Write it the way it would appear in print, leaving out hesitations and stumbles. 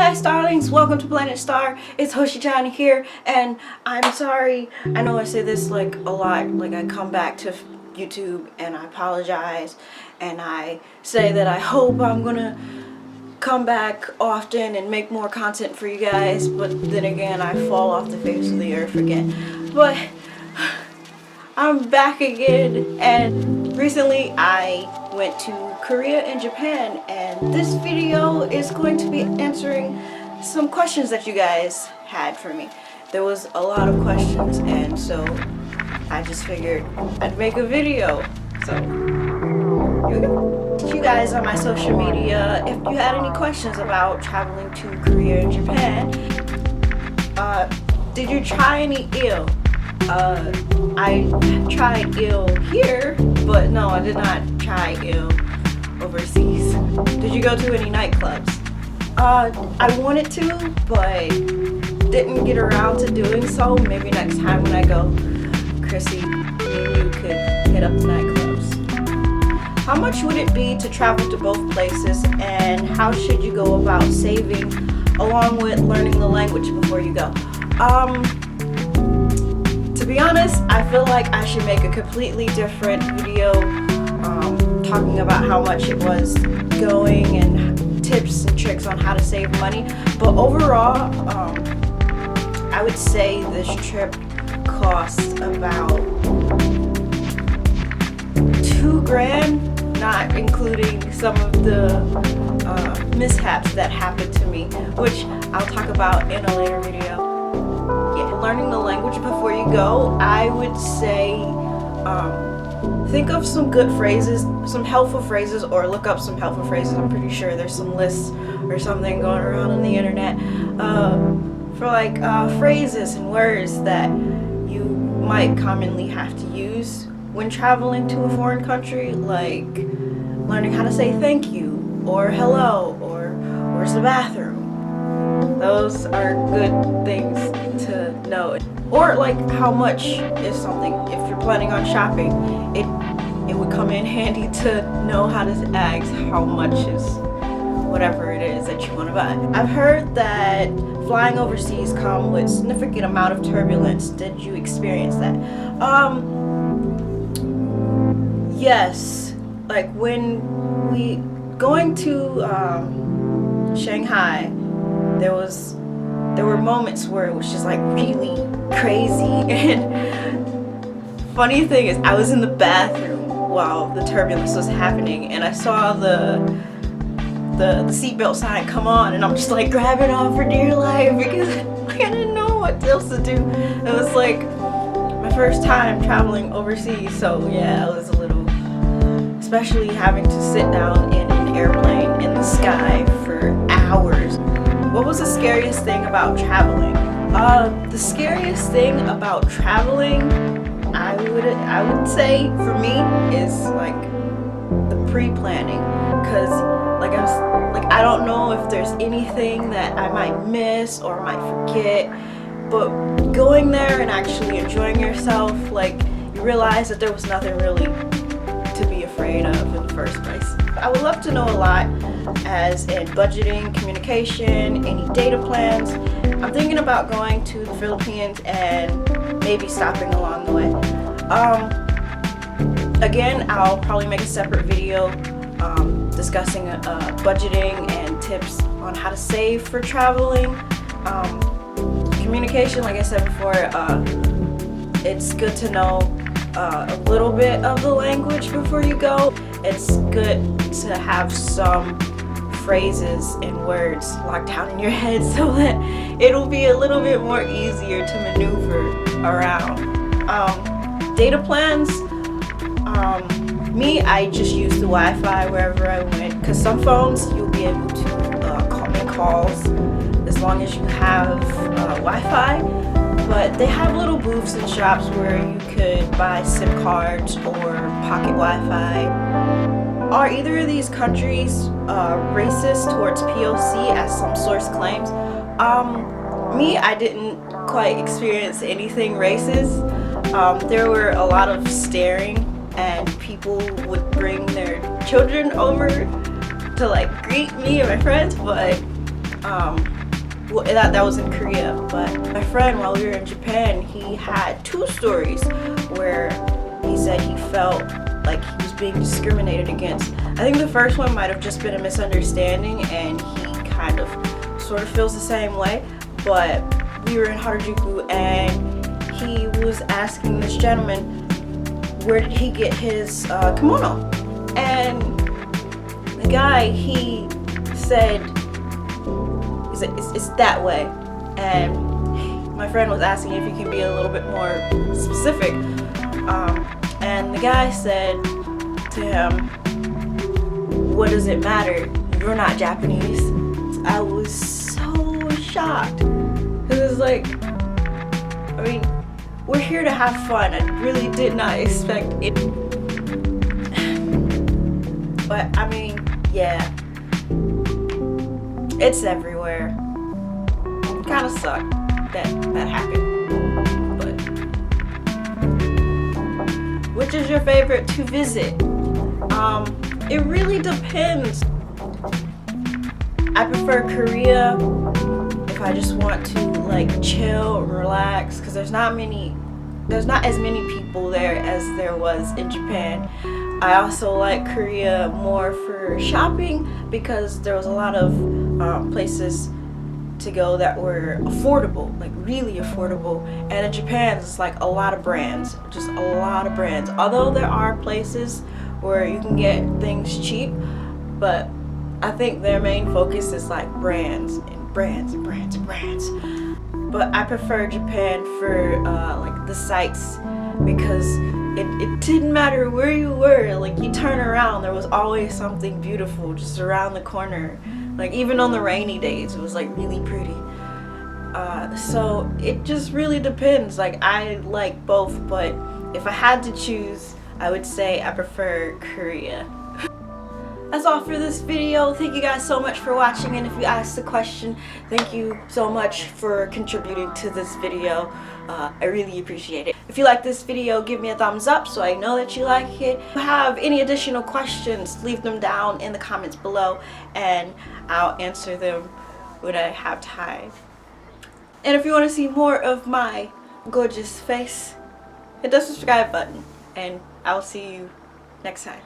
guys, darlings, welcome to Planet Star. It's Hoshi-Chan here, and I'm sorry. I know I say this like a lot, like I come back to YouTube and I apologize and I say that I hope I'm gonna come back often and make more content for you guys, but then again I fall off the face of the earth again. But I'm back again, and recently I went to Korea and Japan, and this video is going to be answering some questions that you guys had for me. There was a lot of questions, and so I just figured I'd make a video. So here we go. You guys on my social media, if you had any questions about traveling to Korea and Japan, did you try any eel? I tried eel here, but no, I did not try eel overseas. Did you go to any nightclubs? I wanted to, but didn't get around to doing so. Maybe next time when I go, Chrissy, me and you could hit up the nightclubs. How much would it be to travel to both places, and how should you go about saving along with learning the language before you go? To be honest, I feel like I should make a completely different video talking about how much it was going and tips and tricks on how to save money. But overall, I would say this trip cost about $2,000, not including some of the mishaps that happened to me, which I'll talk about in a later video. Learning the language before you go, I would say think of some good phrases, some helpful phrases, or look up some helpful phrases. I'm pretty sure there's some lists or something going around on the internet for like phrases and words that you might commonly have to use when traveling to a foreign country, like learning how to say thank you or hello or where's the bathroom. Those are good things to know. Or like how much is something. If you're planning on shopping, it would come in handy to know how to ask how much is whatever it is that you want to buy. I've heard that flying overseas come with significant amount of turbulence. Did you experience that? Yes. Like when we going to Shanghai, there were moments where it was just like really crazy. And funny thing is, I was in the bathroom while the turbulence was happening, and I saw the seatbelt sign come on, and I'm just like grabbing on for dear life because like, I didn't know what else to do. It was like my first time traveling overseas, so yeah, I was a little, especially having to sit down in an airplane in the sky for hours. What was the scariest thing about traveling? The scariest thing about traveling, I would say for me, is like the pre-planning, because I don't know if there's anything that I might miss or might forget, but going there and actually enjoying yourself, like you realize that there was nothing really to be afraid of in the first place. I would love to know a lot, as in budgeting, communication, any data plans. I'm thinking about going to the Philippines and maybe stopping along the way. Again, I'll probably make a separate video discussing budgeting and tips on how to save for traveling. Communication, like I said before, it's good to know a little bit of the language before you go. It's good to have some phrases and words locked down in your head so that it'll be a little bit more easier to maneuver around. Data plans, I just use the Wi-Fi wherever I went, because some phones you'll be able to make calls as long as you have Wi-Fi. But they have little booths and shops where you could buy SIM cards or pocket Wi-Fi. Are either of these countries racist towards POC, as some source claims? I didn't quite experience anything racist. There were a lot of staring, and people would bring their children over to like greet me and my friends, but well, that was in Korea. But my friend, while we were in Japan, he had 2 stories where he said he felt like he was being discriminated against. I think the first one might have just been a misunderstanding, and he kind of sort of feels the same way. But we were in Harajuku, and he was asking this gentleman where did he get his kimono, and the guy, he said it's that way. And my friend was asking if he could be a little bit more specific, and the guy said to him, what does it matter? You're not Japanese. I was so shocked. It was like, I mean, we're here to have fun. I really did not expect it. But I mean, yeah, it's everywhere. Kind of sucked that happened. But which is your favorite to visit? It really depends. I prefer Korea if I just want to like chill and relax, because there's not as many people there as there was in Japan. I also like Korea more for shopping because there was a lot of places to go that were affordable, like really affordable. And in Japan, it's like a lot of brands, just a lot of brands. Although there are places where you can get things cheap, but I think their main focus is like brands and brands and brands and brands. But I prefer Japan for like the sights, because it didn't matter where you were. Like, you turn around, there was always something beautiful just around the corner. Like, even on the rainy days, it was like really pretty. So it just really depends. Like, I like both, but if I had to choose, I would say I prefer Korea. That's all for this video. Thank you guys so much for watching, and if you asked a question, thank you so much for contributing to this video. I really appreciate it. If you like this video, give me a thumbs up so I know that you like it. If you have any additional questions, leave them down in the comments below, and I'll answer them when I have time. And if you want to see more of my gorgeous face, hit the subscribe button, and I'll see you next time.